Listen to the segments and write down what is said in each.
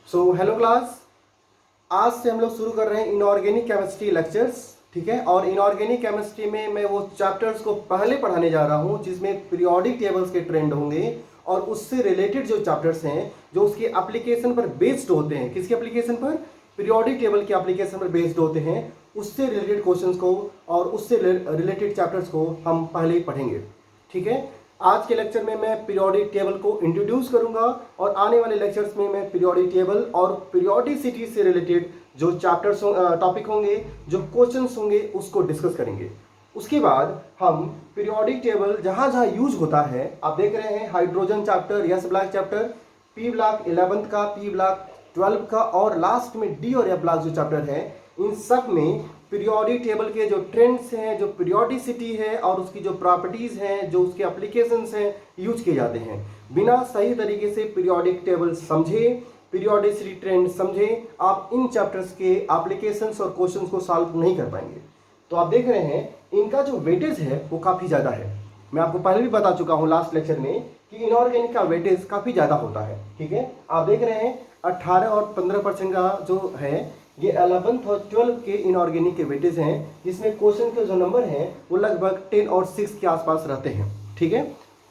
Hello class. आज से हम लोग शुरू कर रहे हैं इनऑर्गेनिक केमिस्ट्री लेक्चर्स। ठीक है, और इनऑर्गेनिक केमिस्ट्री में मैं वो चैप्टर्स को पहले पढ़ाने जा रहा हूँ जिसमें पीरियोडिक टेबल्स के ट्रेंड होंगे और उससे रिलेटेड जो चैप्टर्स हैं जो उसके एप्लीकेशन पर बेस्ड होते हैं। किसके एप्लीकेशन पर? पीरियोडिक टेबल के एप्लीकेशन पर बेस्ड होते हैं। उससे रिलेटेड क्वेश्चंस को और उससे रिलेटेड चैप्टर्स को हम पहले ही पढ़ेंगे। ठीक है, आज के लेक्चर में मैं पीरियोडिक टेबल को इंट्रोड्यूस करूंगा और आने वाले लेक्चर्स में मैं पीरियोडिक टेबल और पीरियोडिसिटी से रिलेटेड जो चैप्टर्स टॉपिक होंगे, जो क्वेश्चंस होंगे, उसको डिस्कस करेंगे। उसके बाद हम पीरियोडिक टेबल जहां जहां यूज होता है, आप देख रहे हैं hydrogen chapter, yes block chapter, P block 11th का, पी ब्लॉक 12 का और लास्ट में डी और एफ ब्लॉक जो चैप्टर है, इन सब में पीरियोडिक टेबल के जो ट्रेंड्स हैं, जो पीरियोडिसिटी है और उसकी जो प्रॉपर्टीज हैं, जो उसके एप्लीकेशंस हैं, यूज किए जाते हैं। बिना सही तरीके से पीरियोडिक टेबल समझे, पीरियोडिसिटी ट्रेंड समझे, आप इन चैप्टर्स के एप्लीकेशंस और क्वेश्चंस को सॉल्व नहीं कर पाएंगे। तो आप देख रहे हैं इनका जो वेटेज है वो काफी ज्यादा है। मैं आपको पहले भी बता चुका हूं लास्ट लेक्चर में कि इनऑर्गेनिक का वेटेज काफी ज्यादा होता है। ठीक है, आप देख रहे हैं 18 और 15% का जो है ये 11th और 12th के इनऑर्गेनिक के वेटेज हैं, जिसमें क्वेश्चन के जो नंबर हैं वो लगभग 10 और 6 के आसपास रहते हैं। ठीक है,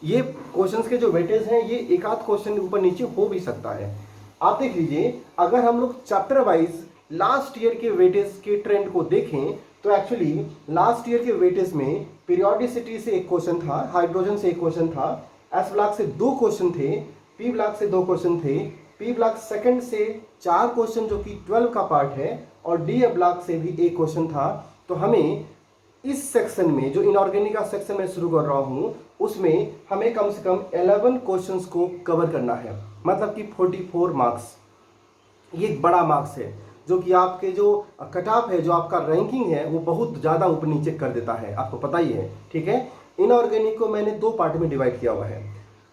ये क्वेश्चंस के जो वेटेज हैं ये एक आध क्वेश्चन ऊपर नीचे हो भी सकता है। आप देख लीजिए, अगर हम लोग चैप्टर वाइज लास्ट ईयर के वेटेज के ट्रेंड को देखें तो एक्चुअली लास्ट ईयर के वेटेज में पीरियोडिसिटी से एक क्वेश्चन था, हाइड्रोजन से एक क्वेश्चन था, एस ब्लॉक से 2 क्वेश्चन थे, पी ब्लॉक से 2 क्वेश्चन थे, पी ब्लॉक सेकंड से 4 क्वेश्चन जो कि 12 का पार्ट है, और डी ब्लॉक से भी एक क्वेश्चन था। तो हमें इस सेक्शन में, जो इनऑर्गेनिक का सेक्शन में शुरू कर रहा हूं, उसमें हमें कम से कम 11 क्वेश्चंस को कवर करना है, मतलब कि 44 मार्क्स। ये एक बड़ा मार्क्स है जो कि आपके जो कट ऑफ है, जो आपका रैंकिंग है, वो बहुत ज़्यादा ऊपर नीचे कर देता है, आपको पता ही है। ठीक है, इनऑर्गेनिक को मैंने 2 पार्ट में डिवाइड किया हुआ है।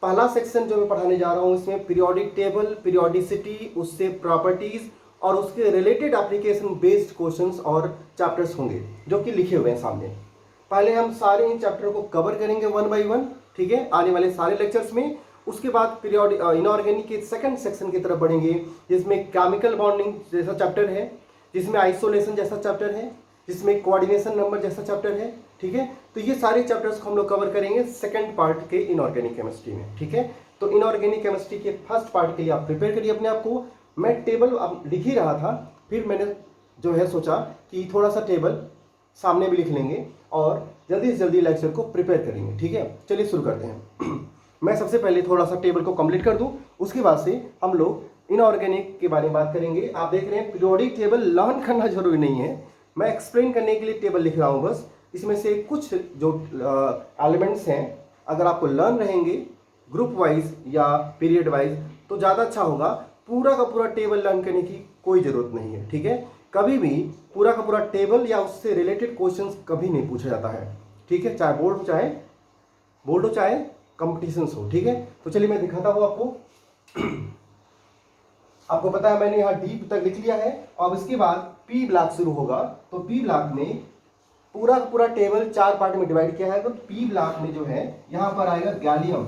पहला सेक्शन जो मैं पढ़ाने जा रहा हूँ इसमें पीरियोडिक टेबल, पीरियोडिसिटी, उससे प्रॉपर्टीज और उसके रिलेटेड एप्लीकेशन बेस्ड क्वेश्चंस और चैप्टर्स होंगे जो कि लिखे हुए हैं सामने। पहले हम सारे इन चैप्टर को कवर करेंगे 1 बाई 1। ठीक है, आने वाले सारे लेक्चर्स में। उसके बाद पीरियोडिक इनऑर्गेनिक के सेकंड सेक्शन की तरफ बढ़ेंगे, जिसमें केमिकल बॉन्डिंग जैसा चैप्टर है, जिसमें आइसोलेशन जैसा चैप्टर है, जिसमें कोऑर्डिनेशन नंबर जैसा चैप्टर है। ठीक है, तो ये सारे चैप्टर्स को हम लोग कवर करेंगे सेकंड पार्ट के इनऑर्गेनिक केमिस्ट्री में। ठीक है, तो इनऑर्गेनिक केमिस्ट्री के फर्स्ट पार्ट के लिए आप प्रिपेयर करिए अपने आप को। मैं टेबल अब लिख ही रहा था, फिर मैंने जो है सोचा कि थोड़ा सा टेबल सामने भी लिख लेंगे और जल्दी से जल्दी लेक्चर को प्रिपेयर करेंगे। ठीक है, चलिए शुरू करते हैं। मैं सबसे पहले थोड़ा सा टेबल को कंप्लीट कर दूं, उसके बाद से हम लोग इनऑर्गेनिक के बारे में बात करेंगे। आप देख रहे हैं पीरियोडिक टेबल लर्न करना जरूरी नहीं है, मैं एक्सप्लेन करने के लिए टेबल लिख रहा हूं बस। इसमें से कुछ जो एलिमेंट्स हैं, अगर आपको लर्न रहेंगे ग्रुप वाइज या पीरियड वाइज तो ज़्यादा अच्छा होगा। पूरा का पूरा टेबल लर्न करने की कोई ज़रूरत नहीं है। ठीक है, कभी भी पूरा का पूरा टेबल या उससे रिलेटेड क्वेश्चंस कभी नहीं पूछा जाता है। ठीक है, चाहे बोर्ड हो चाहे कंपटीशंस हो। ठीक है, तो चलिए मैं दिखाता हूं आपको। आपको पता है मैंने यहां डी तक लिख लिया है। अब इसके बाद पी ब्लॉक शुरू होगा, तो पी ब्लॉक में पूरा का पूरा टेबल 4 पार्ट में डिवाइड किया है। तो पी ब्लॉक में जो है यहां पर आएगा गैलियम।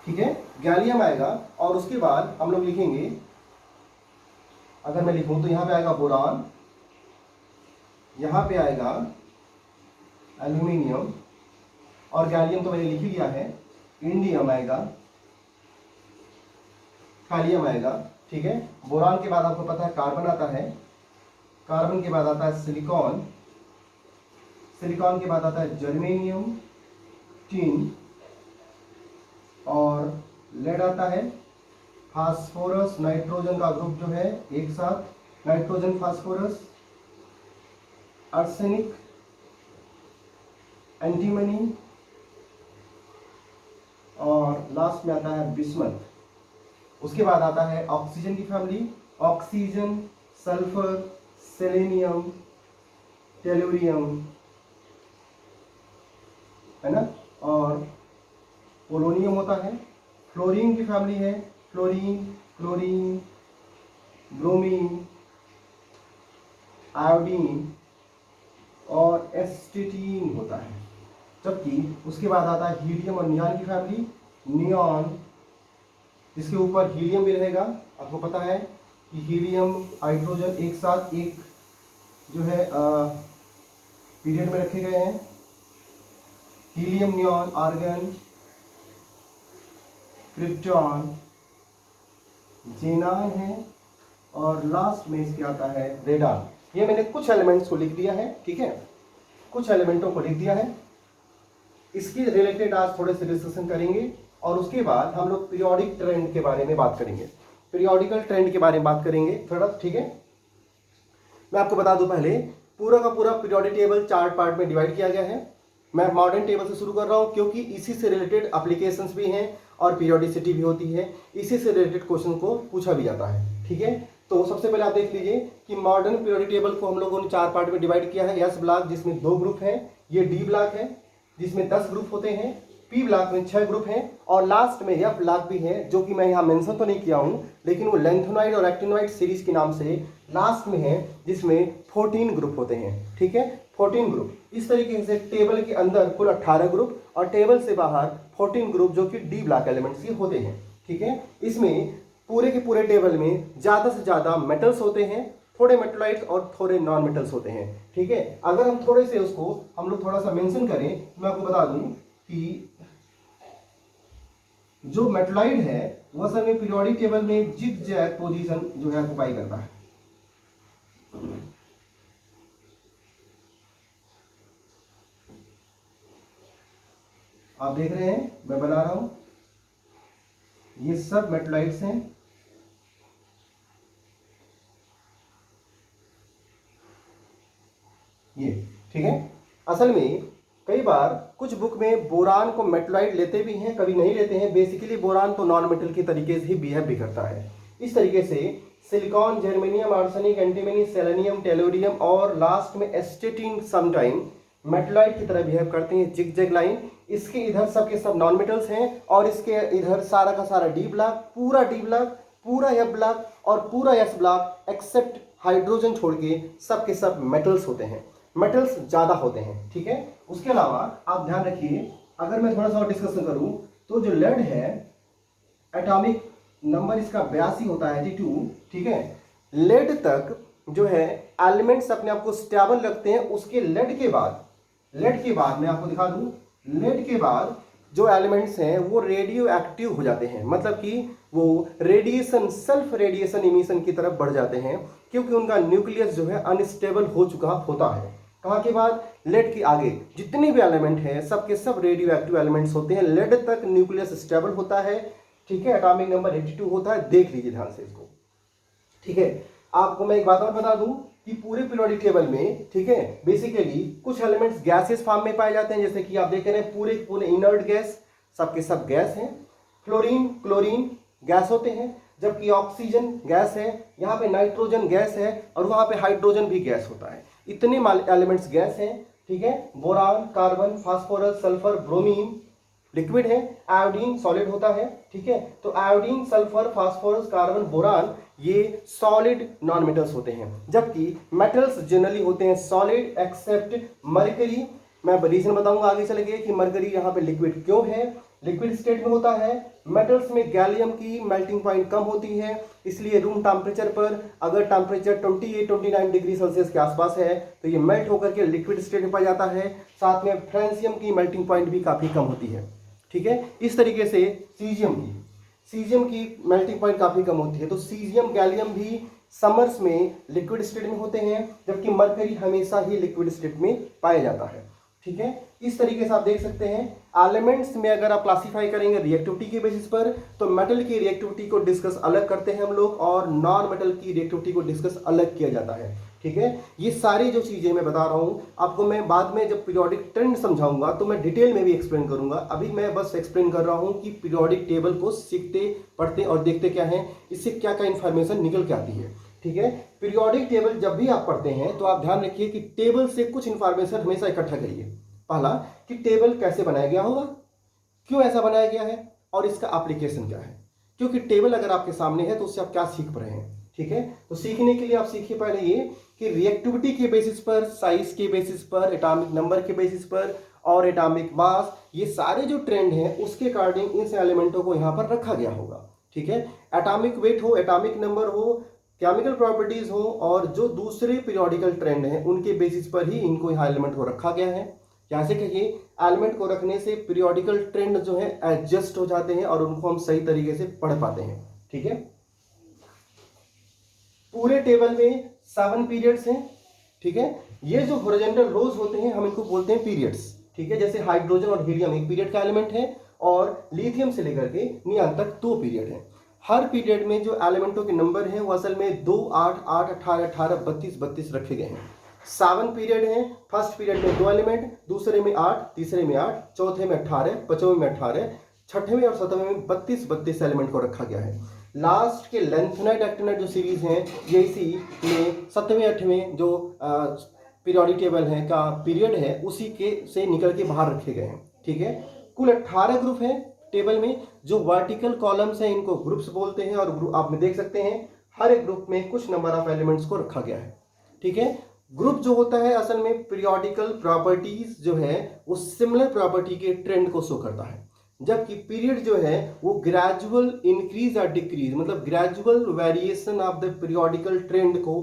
ठीक है, गैलियम आएगा और उसके बाद हम लोग लिखेंगे, अगर मैं लिखूं तो यहां पे आएगा बोरान, यहां पे आएगा एल्यूमिनियम, और गैलियम तो मैंने लिख ही लिया है, इंडियम आएगा, थालियम आएगा। ठीक है, बोरान के बाद आपको पता है कार्बन आता है, कार्बन के बाद आता है सिलिकॉन, सिलिकॉन के बाद आता है जर्मेनियम, टिन, और लेड आता है, फास्फोरस, नाइट्रोजन का ग्रुप जो है एक साथ, नाइट्रोजन फास्फोरस, आर्सेनिक, एंटीमनी, और लास्ट में आता है बिस्मथ। उसके बाद आता है ऑक्सीजन की family, oxygen, sulphur, selenium, tellurium, है ना, और पोलोनियम होता है। फ्लोरीन की फैमिली है, फ्लोरीन, क्लोरीन, ब्रोमीन, आयोडीन और एस्टेटीन होता है। जबकि उसके बाद आता है हीलियम और नियॉन की फैमिली, नियॉन, इसके ऊपर हीलियम भी रहेगा। आपको पता है कि हीलियम हाइड्रोजन एक साथ एक जो है पीरियड में रखे गए हैं। हीलियम नियॉन, आर्गन, क्रिप्टॉन, जेनान है और लास्ट में इसके आता है रेडान। ये मैंने कुछ एलिमेंट्स को लिख दिया है, ठीक है, कुछ एलिमेंटों को लिख दिया है। इसके रिलेटेड आज थोड़े से डिस्कशन करेंगे और उसके बाद हम लोग पीरियोडिक ट्रेंड के बारे में बात करेंगे। पीरियोडिकल ट्रेंड के बारे में बात करेंगे थोड़ा, ठीक है। मैं आपको बता दूं, पहले पूरा का पूरा पीरियोडिक टेबल 4 पार्ट में डिवाइड किया गया है। मैं मॉडर्न टेबल से शुरू कर रहा हूं क्योंकि इसी से रिलेटेड एप्लीकेशंस भी हैं और पीरियोडिसिटी भी होती है, इसी से रिलेटेड क्वेश्चन को पूछा भी जाता है, ठीक है। तो सबसे पहले आप देख लीजिए कि मॉडर्न पीरियोडिक टेबल को हम लोगों ने 4 पार्ट में डिवाइड किया है। एस ब्लॉक जिसमें 2 ग्रुप हैं, ये डी ब्लॉक है जिसमें 10 ग्रुप होते हैं, पी ब्लॉक में 6 ग्रुप हैं और लास्ट में एफ ब्लॉक भी है जो कि मैं यहाँ मेंशन तो नहीं किया हूँ, लेकिन वो लेंथेनॉइड और एक्टिनॉइड सीरीज के नाम से लास्ट में है जिसमें 14 ग्रुप होते हैं, ठीक है, 14 ग्रुप। इस तरीके से टेबल के अंदर कुल 18 ग्रुप और टेबल से बाहर 14 ग्रुप जो कि डी ब्लॉक एलिमेंट्स के होते हैं, ठीक है। इसमें पूरे के पूरे टेबल में ज़्यादा से ज़्यादा मेटल्स होते हैं, थोड़े मेटलाइट्स और थोड़े नॉन मेटल्स होते हैं, ठीक है। अगर हम थोड़े से उसको हम लोग थोड़ा सा मेंशन करें, मैं आपको बता दूं कि जो मेटलाइट है वह असल में पीरियोडिक टेबल में जिग जैग पोजीशन जो है ऑक्युपाई करता है। आप देख रहे हैं मैं बना रहा हूं, ये सब मेटलाइट्स हैं, ये, ठीक है। असल में कई बार कुछ बुक में बोरान को मेटलाइट लेते भी हैं, कभी नहीं लेते हैं। बेसिकली बोरान तो नॉन मेटल के तरीके से ही बिहेव भी करता है। इस तरीके से silicon, germanium, arsenic, antimony, selenium, tellurium और लास्ट में एस्टेटिन समटाइम मेटलाइट की तरह बिहेव करते हैं, जिग जैग लाइन। इसके इधर सब के सब नॉन मेटल्स हैं और इसके इधर सारा का सारा डी ब्लॉक, पूरा डी ब्लॉक, पूरा एफ ब्लॉक और पूरा एस ब्लॉक एक्सेप्ट हाइड्रोजन छोड़ के सब के सब मेटल्स होते हैं, मेटल्स ज़्यादा होते हैं, ठीक है। उसके अलावा आप ध्यान रखिए, अगर मैं थोड़ा सा और डिस्कशन करूं तो जो लेड है एटॉमिक नंबर इसका 82 होता है 82, ठीक है। लेड तक जो है एलिमेंट्स अपने आप को स्टेबल रखते हैं। उसके लेड के बाद मैं आपको दिखा दूं, लेड के बाद जो एलिमेंट्स हैं वो रेडियो एक्टिव हो जाते हैं, मतलब कि वो रेडिएशन, सेल्फ रेडिएशन इमिशन की तरफ बढ़ जाते हैं क्योंकि उनका न्यूक्लियस जो है अनस्टेबल हो चुका होता है। कहाँ के बाद? लेड के आगे जितने भी एलिमेंट हैं सब के सब रेडियो एक्टिव एलिमेंट्स होते हैं। लेड तक न्यूक्लियस स्टेबल होता है, ठीक है, एटॉमिक नंबर 82 होता है। देख लीजिए ध्यान से इसको, ठीक है। आपको मैं एक बात और बता दूं कि पूरे पीरियोडिक टेबल में, ठीक है, बेसिकली कुछ एलिमेंट्स गैसेस फॉर्म में पाए जाते हैं, जैसे कि आप देख रहे हैं पूरे पूरे इनर्ट गैस, सबके सब गैस हैं। फ्लोरीन, क्लोरीन गैस होते हैं, जबकि ऑक्सीजन गैस है, यहाँ पे नाइट्रोजन गैस है और वहाँ पे हाइड्रोजन भी गैस होता है। इतने एलिमेंट्स गैस हैं, ठीक है। Boron, carbon, phosphorus, sulphur, bromine liquid है, आयोडीन सॉलिड होता है, ठीक है। तो iodine, sulphur, phosphorus, carbon, boron ये सॉलिड नॉन मेटल्स होते हैं, जबकि मेटल्स जनरली होते हैं सॉलिड एक्सेप्ट मरकरी। मैं रीजन बताऊंगा आगे चले गए कि मरकरी यहाँ पे लिक्विड क्यों है, लिक्विड स्टेट में होता है। मेटल्स में गैलियम की मेल्टिंग पॉइंट कम होती है, इसलिए रूम टेम्परेचर पर अगर टेम्परेचर 28-29 डिग्री सेल्सियस के आसपास है तो ये मेल्ट होकर के लिक्विड स्टेट में पाया जाता है। साथ में फ्रांसियम की मेल्टिंग पॉइंट भी काफ़ी कम होती है, ठीक है। इस तरीके से सीजियम की मेल्टिंग पॉइंट काफ़ी कम होती है। तो सीजियम, गैलियम भी समर्स में लिक्विड स्टेट में होते हैं, जबकि मरकरी हमेशा ही लिक्विड स्टेट में पाया जाता है, ठीक है। इस तरीके से आप देख सकते हैं एलिमेंट्स में अगर आप क्लासिफाई करेंगे रिएक्टिविटी के बेसिस पर, तो मेटल की रिएक्टिविटी को डिस्कस अलग करते हैं हम लोग और नॉन मेटल की रिएक्टिविटी को डिस्कस अलग किया जाता है, ठीक है। ये सारी जो चीज़ें मैं बता रहा हूँ आपको, मैं बाद में जब पीरियोडिक ट्रेंड समझाऊंगा तो मैं डिटेल में भी एक्सप्लेन करूंगा। अभी मैं बस एक्सप्लेन कर रहा हूँ कि पीरियोडिक टेबल को सीखते, पढ़ते और देखते क्या है, इससे क्या क्या इन्फॉर्मेशन निकल के आती है, ठीक है। पीरियोडिक टेबल जब भी आप पढ़ते हैं तो आप ध्यान रखिए कि टेबल से कुछ इन्फॉर्मेशन हमेशा इकट्ठा करिए। पहला कि टेबल कैसे बनाया गया होगा, क्यों ऐसा बनाया गया है और इसका एप्लीकेशन क्या है। क्योंकि टेबल अगर आपके सामने है तो उससे आप क्या सीख रहे हैं, ठीक है। तो सीखने के लिए आप सीखिए पहले ये कि रिएक्टिविटी के बेसिस पर, साइज के बेसिस पर, एटॉमिक नंबर के बेसिस पर और एटॉमिक मास, ये सारे जो ट्रेंड हैं उसके अकॉर्डिंग इन एलिमेंटों को यहाँ पर रखा गया होगा, ठीक है। एटॉमिक वेट हो, एटॉमिक नंबर हो, केमिकल प्रॉपर्टीज हो, और जो दूसरे पीरियोडिकल ट्रेंड हैं उनके बेसिस पर ही इनको यहाँ एलिमेंट को रखा गया है। यहाँ से कहिए एलिमेंट को रखने से पीरियोडिकल ट्रेंड जो है एडजस्ट हो जाते हैं और उनको हम सही तरीके से पढ़ पाते हैं। ठीक है। पूरे टेबल में 7 पीरियड्स हैं। ठीक है। ये जो हॉरिजॉन्टल रोज होते हैं हम इनको बोलते हैं पीरियड्स। ठीक है। जैसे हाइड्रोजन और हीलियम एक पीरियड का एलिमेंट है और लिथियम से लेकर के नियान तक 2 पीरियड है। हर पीरियड में जो एलिमेंटों के नंबर हैं वो असल में 2, 8, 8, 18, 18, 32, 32 रखे गए हैं। 7 पीरियड हैं। फर्स्ट पीरियड में 2 एलिमेंट, दूसरे में 8, तीसरे में 8, चौथे में 18, पांचवें में 18, छठवें और सातवें में 32, 32 एलिमेंट को रखा गया है। लास्ट के लेंथेनाइट एक्टिनाइट जो सीरीज है ये इसी में 7वें 8वें जो पीरियोडिक टेबल है का पीरियड है उसी के से निकल के बाहर रखे गए हैं। ठीक है। कुल 18 ग्रुप हैं टेबल में। जो वर्टिकल कॉलम्स हैं इनको ग्रुप्स बोलते हैं और ग्रुप आप में देख सकते हैं हर एक ग्रुप में कुछ नंबर ऑफ एलिमेंट्स को रखा गया है। ठीक है। ग्रुप जो होता है असल में पीरियोडिकल प्रॉपर्टीज जो है वो सिमिलर प्रॉपर्टी के ट्रेंड को शो करता है, जबकि पीरियड जो है वो ग्रेजुअल इंक्रीज या डिक्रीज मतलब gradual variation of the periodical trend को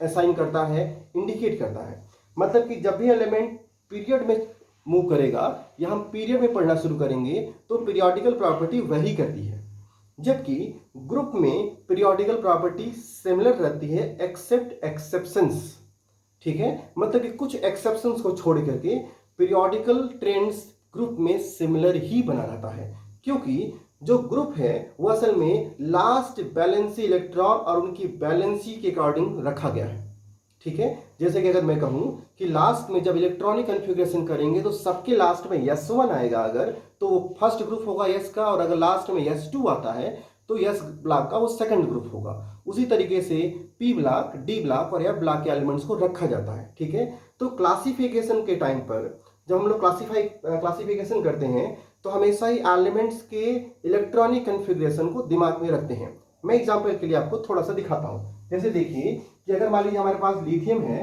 असाइन करता है, इंडिकेट करता है। मतलब कि जब भी एलिमेंट पीरियड में मूव करेगा या हम पीरियड में पढ़ना शुरू करेंगे तो पीरियोडिकल प्रॉपर्टी वही करती है, जबकि ग्रुप में पीरियोडिकल प्रॉपर्टी सिमिलर रहती है एक्सेप्ट एक्सेप्शंस। ठीक है। मतलब कि कुछ एक्सेप्शंस को छोड़ करके पीरियोडिकल ट्रेंड्स ग्रुप में सिमिलर ही बना रहता है, क्योंकि जो ग्रुप है वो असल में लास्ट बैलेंसी इलेक्ट्रॉन और उनकी बैलेंसी के अकॉर्डिंग रखा गया है। ठीक है। जैसे कि अगर मैं कहूं कि लास्ट में जब इलेक्ट्रॉनिक कन्फिग्रेशन करेंगे तो सबके लास्ट में S1 आएगा अगर तो वो फर्स्ट ग्रुप होगा S का, और अगर लास्ट में S2 आता है तो S ब्लॉक का वो सेकंड ग्रुप होगा। उसी तरीके से P ब्लॉक, D ब्लॉक और F ब्लॉक के एलिमेंट्स को रखा जाता है। ठीक है। तो क्लासिफिकेशन के टाइम पर जब हम लोग क्लासिफिकेशन करते हैं तो हमेशा ही एलिमेंट्स के इलेक्ट्रॉनिक कन्फिग्रेशन को दिमाग में रखते हैं। मैं एग्जांपल के लिए आपको थोड़ा सा दिखाता हूं। जैसे देखिए कि अगर मान लीजिए हमारे पास लिथियम है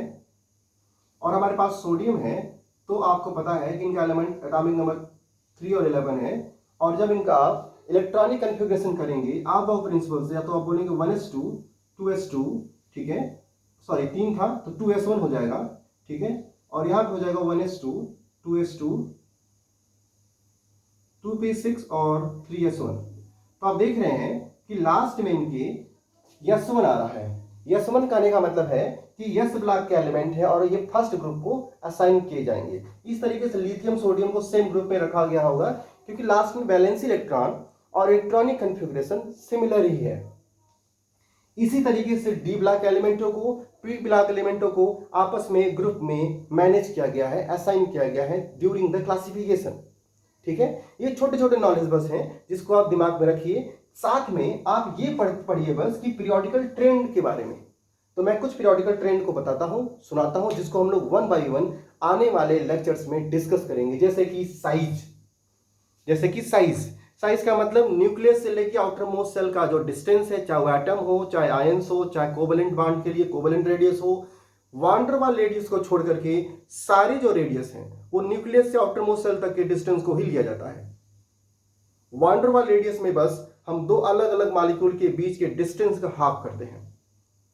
और हमारे पास सोडियम है, तो आपको पता है कि इनका एलिमेंट एटॉमिक नंबर 3 और 11 है, और जब इनका आप इलेक्ट्रॉनिक कन्फिग्रेशन करेंगे आप वो प्रिंसिपल से या तो आप बोलेंगे 1s2 2s2, ठीक है, सॉरी 3 था तो 2s1 हो जाएगा। ठीक है। और यहां पे हो जाएगा 1s2 2s2 2p6 और 3s1। तो आप देख रहे हैं कि लास्ट में इनके S1 आ रहा है। S1 का आने का मतलब है कि S ब्लॉक के एलिमेंट है और ये फर्स्ट ग्रुप को असाइन किए जाएंगे। इस तरीके से लिथियम सोडियम को सेम ग्रुप में रखा गया होगा क्योंकि लास्ट में बैलेंस इलेक्ट्रॉन और इलेक्ट्रॉनिक कन्फिग्रेशन सिमिलर ही है। इसी तरीके से डी ब्लॉक एलिमेंटों को, पी ब्लॉक एलिमेंटों को आपस में ग्रुप में मैनेज किया गया है, असाइन किया गया है ड्यूरिंग द क्लासिफिकेशन। ठीक है। ये छोटे छोटे नॉलेज बस हैं जिसको आप दिमाग में रखिए। साथ में आप ये पढ़िए बस कि पीरियोडिकल ट्रेंड के बारे में। तो मैं कुछ पीरियोडिकल ट्रेंड को बताता हूं, सुनाता हूं, जिसको हम लोग 1 बाय 1 आने वाले लेक्चर्स में डिस्कस करेंगे। जैसे कि साइज का मतलब न्यूक्लियस से लेके आउटर मोस्ट सेल का जो डिस्टेंस है, चाहे वो एटम हो, चाहे आयंस हो, चाहे कोवेलेंट बॉन्ड के लिए कोवेलेंट रेडियस हो। वान डेर वाल रेडियस को छोड़ करके सारी जो रेडियस हैं वो न्यूक्लियस से आउटर मोस्ट सेल तक के डिस्टेंस को ही लिया जाता है। वान डेर वाल रेडियस में बस हम 2 अलग अलग मॉलिक्यूल के बीच के डिस्टेंस का हाफ करते हैं।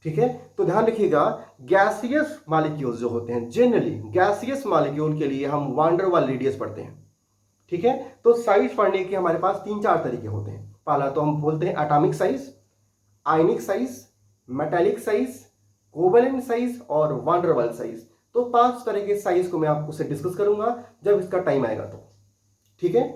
ठीक है। तो ध्यान रखिएगा, गैसियस मॉलिक्यूल्स जो होते हैं, जनरली गैसियस मॉलिक्यूल के लिए हम वान डेर वाल रेडियस पढ़ते हैं। ठीक है। तो साइज पढ़ने के हमारे पास 3-4 तरीके होते हैं। पहला तो हम बोलते हैं एटॉमिक साइज, आयनिक size, metallic size, covalent size और वान डेर वाल साइज। तो 5 तरह के साइज को मैं आपको डिस्कस करूंगा जब इसका टाइम आएगा तो। ठीक है।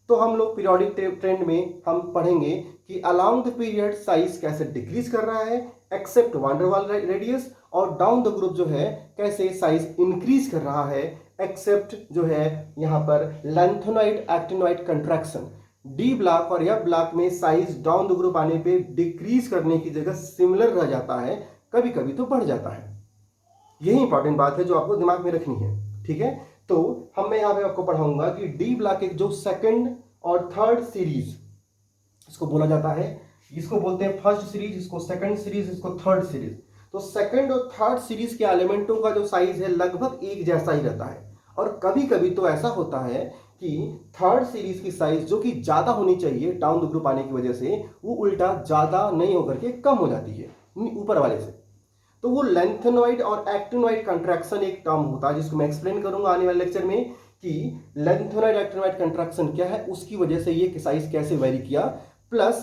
तो हम लोग पीरियोडिक ट्रेंड में हम पढ़ेंगे कि अलोंग द पीरियड साइज कैसे डिक्रीज कर रहा है एक्सेप्ट वान डेर वाल रेडियस, और डाउन द ग्रुप जो है कैसे साइज इंक्रीज कर रहा है एक्सेप्ट जो है यहां पर lanthanide actinide contraction. D block और एफ ब्लॉक में साइज डाउन द ग्रुप आने पे डिक्रीज करने की जगह सिमिलर रह जाता है, कभी कभी तो बढ़ जाता है। यही इंपॉर्टेंट बात है जो आपको दिमाग में रखनी है। ठीक है। तो मैं यहां पे आपको पढ़ाऊंगा कि डी ब्लॉक एक जो सेकंड और थर्ड सीरीज इसको बोला जाता है, इसको बोलते हैं फर्स्ट सीरीज, इसको सेकंड सीरीज, इसको थर्ड सीरीज। तो सेकंड और थर्ड सीरीज के एलिमेंटों का जो साइज है लगभग एक जैसा ही रहता है, और कभी कभी तो ऐसा होता है कि थर्ड सीरीज की साइज जो कि ज़्यादा होनी चाहिए डाउन द ग्रुप आने की वजह से, वो उल्टा ज़्यादा नहीं होकर के कम हो जाती है ऊपर वाले से। तो वो लेंथेनॉइड और एक्टिनॉइड कंट्रैक्शन एक टर्म होता है जिसको मैं एक्सप्लेन करूंगा आने वाले लेक्चर में कि लेंथेनॉइड एक्टिनॉइड कंट्रैक्शन क्या है, उसकी वजह से ये साइज कैसे वेरी किया। प्लस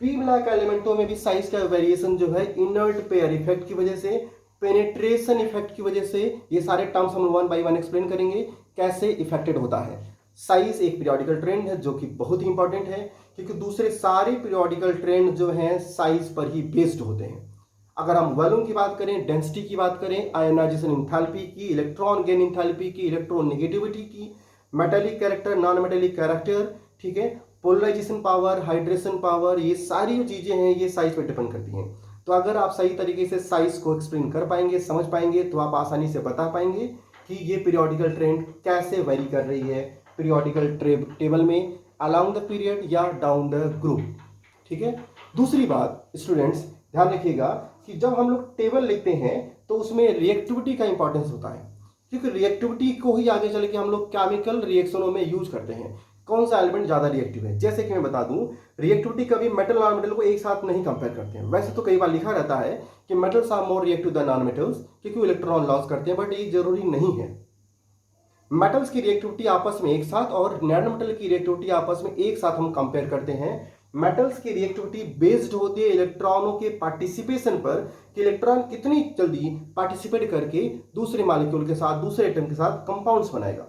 पी ब्लॉक एलिमेंटों में भी साइज का वेरिएशन जो है इनर्ट पेयर इफेक्ट की वजह से, पेनिट्रेशन इफेक्ट की वजह से, ये सारे टर्म्स हम वन बाय वन एक्सप्लेन करेंगे कैसे इफेक्टेड होता है। साइज एक पीरियोडिकल ट्रेंड है जो कि बहुत ही इंपॉर्टेंट है, क्योंकि दूसरे सारे पीरियोडिकल ट्रेंड जो हैं साइज पर ही बेस्ड होते हैं। अगर हम वॉल्यूम की बात करें, डेंसिटी की बात करें, आयोनाइजेशन इंथैल्पी की, इलेक्ट्रॉन गेन इंथैल्पी की, इलेक्ट्रॉन नेगेटिविटी की, metallic character, non metallic character, ठीक है, पोलराइजेशन पावर, हाइड्रेशन पावर, ये सारी जो चीजें हैं ये साइज पर डिपेंड करती हैं। तो अगर आप सही तरीके से साइज को एक्सप्लेन कर पाएंगे, समझ पाएंगे, तो आप आसानी से बता पाएंगे कि ये पीरियोडिकल ट्रेंड कैसे वेरी कर रही है पीरियोडिकल टेबल में अलोंग द पीरियड या डाउन द ग्रुप। ठीक है। दूसरी बात स्टूडेंट्स ध्यान रखिएगा कि जब हम लोग टेबल लिखते हैं तो उसमें रिएक्टिविटी का इंपॉर्टेंस होता है, क्योंकि रिएक्टिविटी को ही आगे चल के हम लोग केमिकल रिएक्शनों में यूज करते हैं। कौन सा एलिमेंट ज्यादा रिएक्टिव है, जैसे कि मैं बता दूं, रिएक्टिविटी कभी मेटल नॉन मेटल को एक साथ नहीं कंपेयर करते हैं। वैसे तो कई बार लिखा रहता है कि metals are more reactive than non metals, क्योंकि वो इलेक्ट्रॉन लॉस करते हैं, बट ये जरूरी नहीं है। मेटल्स की रिएक्टिविटी आपस में एक साथ और नॉन मेटल की रिएक्टिविटी आपस में एक साथ हम कंपेयर करते हैं। मेटल्स की रिएक्टिविटी बेस्ड होती है इलेक्ट्रॉनों के पार्टिसिपेशन पर, कि इलेक्ट्रॉन कितनी जल्दी पार्टिसिपेट करके दूसरे मॉलिक्यूल के साथ, दूसरे एटम के साथ कंपाउंड्स बनाएगा।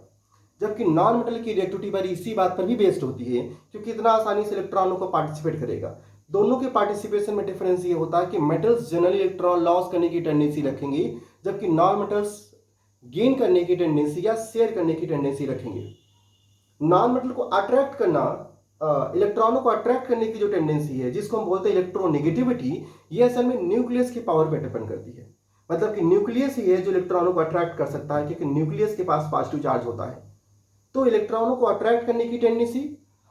जबकि नॉन मेटल की रिएक्टिविटी पर इसी बात पर भी बेस्ड होती है कि कितना आसानी से इलेक्ट्रॉनों को पार्टिसिपेट करेगा। दोनों के पार्टिसिपेशन में डिफरेंस ये होता है कि मेटल्स जनरली इलेक्ट्रॉन लॉस करने की टेंडेंसी रखेंगे, जबकि नॉन मेटल्स गेन करने की टेंडेंसी या शेयर करने की टेंडेंसी रखेंगे। नॉन मेटल को अट्रैक्ट करना, इलेक्ट्रॉनों को अट्रैक्ट करने की जो टेंडेंसी है जिसको हम बोलते हैं इलेक्ट्रोनेगेटिविटी, ये असल में न्यूक्लियस की पावर पर डिपेंड करती है। मतलब कि न्यूक्लियस ही है जो इलेक्ट्रॉनों को अट्रैक्ट कर सकता है, क्योंकि न्यूक्लियस के पास पॉजिटिव चार्ज होता है। तो इलेक्ट्रॉनों को अट्रैक्ट करने की टेंडेंसी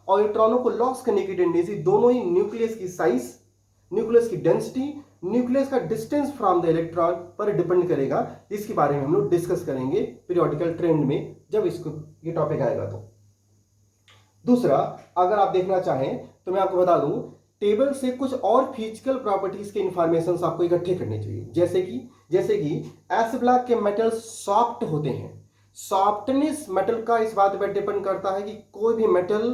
और इलेक्ट्रॉनों को लॉस करने की टेंडेंसी दोनों ही न्यूक्लियस की साइज, न्यूक्लियस की डेंसिटी, न्यूक्लियस का डिस्टेंस फ्रॉम द इलेक्ट्रॉन पर डिपेंड करेगा, जिसके बारे में हम लोग डिस्कस करेंगे पीरियोडिकल ट्रेंड में जब इसको ये टॉपिक आएगा। तो दूसरा, अगर आप देखना चाहें तो मैं आपको बता दूं, टेबल से कुछ और फिजिकल प्रॉपर्टीज के इंफॉर्मेशन आपको इकट्ठे करने चाहिए। जैसे कि एस ब्लॉक के मेटल्स सॉफ्ट होते हैं। सॉफ्टनेस मेटल का इस बात पर डिपेंड करता है कि कोई भी मेटल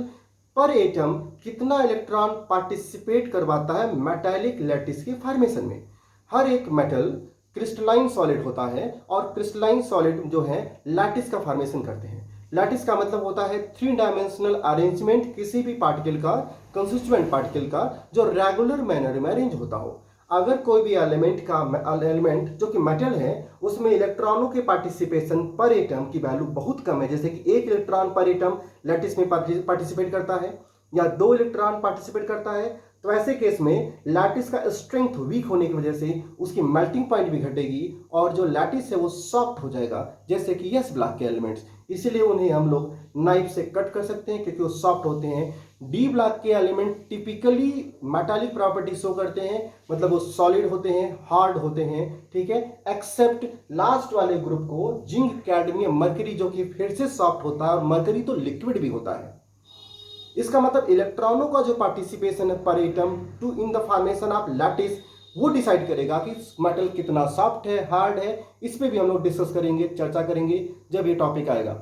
पर एटम कितना इलेक्ट्रॉन पार्टिसिपेट करवाता है मेटालिक लैटिस के फॉर्मेशन में। हर एक मेटल क्रिस्टलाइन सॉलिड होता है और क्रिस्टलाइन सॉलिड जो है लैटिस का फॉर्मेशन करते हैं। लैटिस का मतलब होता है 3 डायमेंशनल अरेंजमेंट किसी भी पार्टिकल का, कंस्टिट्यूएंट पार्टिकल का, जो रेगुलर मैनर में अरेंज होता हो। अगर कोई भी एलिमेंट जो कि मेटल है उसमें इलेक्ट्रॉनों के पार्टिसिपेशन पर एटम की वैल्यू बहुत कम है, जैसे कि 1 इलेक्ट्रॉन पर एटम लैटिस में पार्टिसिपेट करता है या 2 इलेक्ट्रॉन पार्टिसिपेट करता है, तो ऐसे केस में लैटिस का स्ट्रेंथ वीक होने की वजह से उसकी मेल्टिंग पॉइंट भी घटेगी और जो लैटिस है वो सॉफ्ट हो जाएगा, जैसे कि एस ब्लॉक के एलिमेंट्स। इसीलिए उन्हें हम लोग नाइफ से कट कर सकते हैं क्योंकि वो सॉफ्ट होते हैं। डी ब्लॉक के element typically metallic property show करते हैं, मतलब वो सॉलिड होते हैं, हार्ड होते हैं, ठीक है, एक्सेप्ट लास्ट वाले ग्रुप को जिंक, कैडमियम, मरकरी, जो कि फिर से सॉफ्ट होता है और मरकरी तो लिक्विड भी होता है। इसका मतलब इलेक्ट्रॉनों का जो पार्टिसिपेशन है पर atom to in the formation of lattice, वो डिसाइड करेगा कि मेटल कितना सॉफ्ट है, हार्ड है। इस पे भी हम लोग डिस्कस करेंगे, चर्चा करेंगे जब ये टॉपिक आएगा।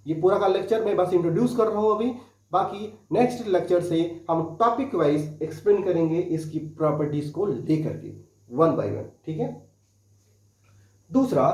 ये पूरा का लेक्चर मैं बस इंट्रोड्यूस कर रहा हूं अभी, बाकी नेक्स्ट लेक्चर से हम टॉपिक वाइज एक्सप्लेन करेंगे इसकी प्रॉपर्टीज को लेकर के वन बाय वन, ठीक है। दूसरा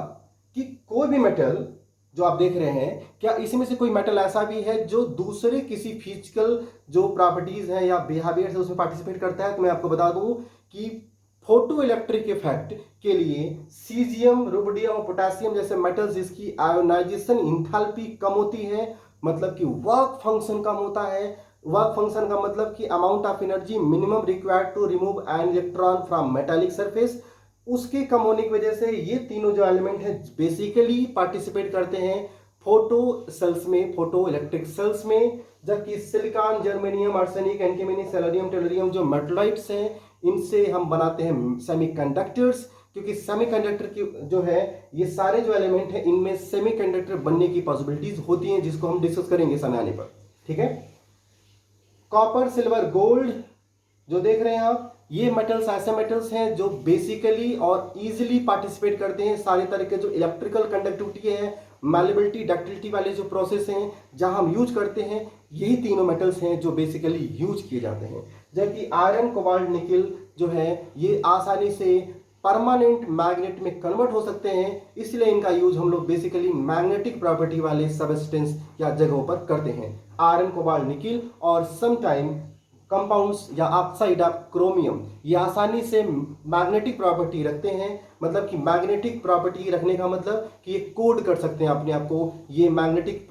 कि कोई भी मेटल जो आप देख रहे हैं, क्या इसमें से कोई मेटल ऐसा भी है जो दूसरे किसी फिजिकल जो प्रॉपर्टीज हैं या बिहेवियर है उसमें पार्टिसिपेट करता है? तो मैं आपको बता दूं कि फोटो इलेक्ट्रिक इफेक्ट के लिए सीजियम, रुबिडियम और पोटेशियम जैसे मेटल्स जिसकी आयोनाइजेशन इंथैल्पी कम होती है, मतलब कि वर्क फंक्शन कम होता है। वर्क फंक्शन का मतलब कि amount of energy minimum required to remove an electron from metallic surface, उसके कम होने की वजह से ये तीनों जो एलिमेंट है बेसिकली पार्टिसिपेट करते हैं फोटो सेल्स में, फोटो इलेक्ट्रिक सेल्स में। जबकि silicon, germanium, arsenic, antimony, selenium, tellurium जो मेटलाइट्स हैं, इनसे हम बनाते हैं सेमीकंडक्टर्स, क्योंकि सेमीकंडक्टर की जो है ये सारे जो एलिमेंट है इनमें सेमीकंडक्टर बनने की पॉसिबिलिटीज होती हैं, जिसको हम डिस्कस करेंगे समय आने पर। ठीक है, कॉपर, सिल्वर, गोल्ड जो देख रहे हैं आप, ये मेटल्स ऐसे मेटल्स हैं जो बेसिकली और इजीली पार्टिसिपेट करते हैं सारे तरह के जो इलेक्ट्रिकल कंडक्टिविटी है, मैलेबिलिटी, डक्टिलिटी वाले जो प्रोसेस हैं जहां हम यूज करते हैं, यही तीनों मेटल्स हैं जो बेसिकली यूज किए जाते हैं। जबकि आयरन, कोबाल्ट, निकिल जो है ये आसानी से परमानेंट मैग्नेट में कन्वर्ट हो सकते हैं, इसलिए इनका यूज हम लोग बेसिकली मैग्नेटिक प्रॉपर्टी वाले सबस्टेंस या जगहों पर करते हैं। आयरन, कोबाल्ट, निकिल और समटाइम कंपाउंड्स या ऑक्साइड ऑफ क्रोमियम, ये आसानी से मैग्नेटिक प्रॉपर्टी रखते हैं। मतलब कि मैग्नेटिक प्रॉपर्टी रखने का मतलब कि ये कोड कर सकते हैं अपने आप को, ये मैग्नेटिक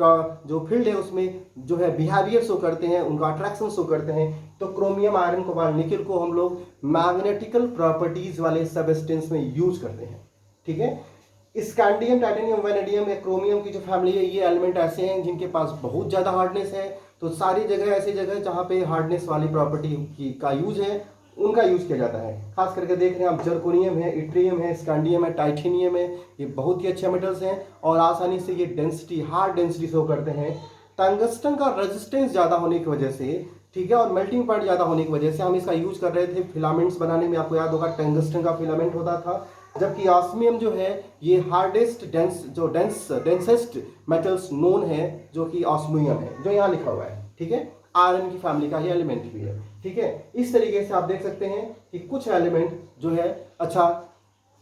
जो फील्ड है उसमें जो है बिहेवियर शो करते हैं, उनका अट्रैक्शन शो करते हैं। तो क्रोमियम, आयरन, कोबाल्ट, निकिल को हम लोग मैग्नेटिकल प्रॉपर्टीज वाले सबस्टेंस में यूज करते हैं। ठीक है, स्कैंडियम, टाइटेनियम, वैनेडियम या क्रोमियम की जो फैमिली है, ये एलिमेंट ऐसे हैं जिनके पास बहुत ज़्यादा हार्डनेस है। तो सारी जगह ऐसी जगह जहाँ पे हार्डनेस वाली प्रॉपर्टी का यूज है, उनका यूज किया जाता है। खास करके देख रहे हैं आप, जर्कोनियम है, इट्रियम है, स्कैंडियम है, टाइटेनियम है, ये बहुत ही अच्छे मेटल्स हैं और आसानी से ये डेंसिटी, हार्ड डेंसिटी शो करते हैं। टंगस्टन का रेजिस्टेंस ज़्यादा होने की वजह से, ठीक है, और मेल्टिंग पॉइंट ज़्यादा होने की वजह से हम इसका यूज कर रहे थे फिलामेंट्स बनाने में। आपको याद होगा टंगस्टन का फिलामेंट होता था। जबकि ऑस्मियम जो है ये हार्डेस्ट डेंसेस्ट मेटल्स नोन है, जो कि ऑस्मियम है, जो यहाँ लिखा हुआ है। ठीक है, आयरन की फैमिली का ये एलिमेंट भी है। ठीक है, इस तरीके से आप देख सकते हैं कि कुछ एलिमेंट जो है, अच्छा,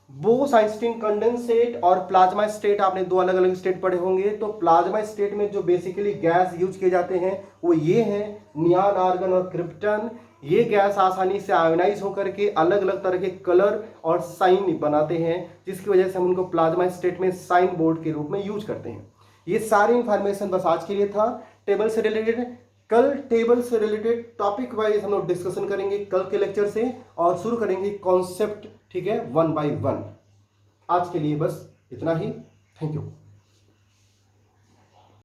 बोस आइंस्टीन कंडेंसेट और प्लाज्मा स्टेट, आपने दो अलग अलग स्टेट पढ़े होंगे। तो प्लाज्मा स्टेट में जो बेसिकली गैस यूज किए जाते हैं वो ये हैं नियॉन, आर्गन और क्रिप्टन। ये गैस आसानी से आयोनाइज होकर के अलग अलग तरह के कलर और साइन बनाते हैं, जिसकी वजह से हम उनको प्लाज्मा स्टेट में साइन बोर्ड के रूप में यूज करते हैं। ये सारी इंफॉर्मेशन बस आज के लिए था टेबल से रिलेटेड। कल टेबल से रिलेटेड टॉपिक वाइज हम लोग डिस्कशन करेंगे कल के लेक्चर से, और शुरू करेंगे कॉन्सेप्ट, ठीक है, 1 by 1। आज के लिए बस इतना ही। Thank you.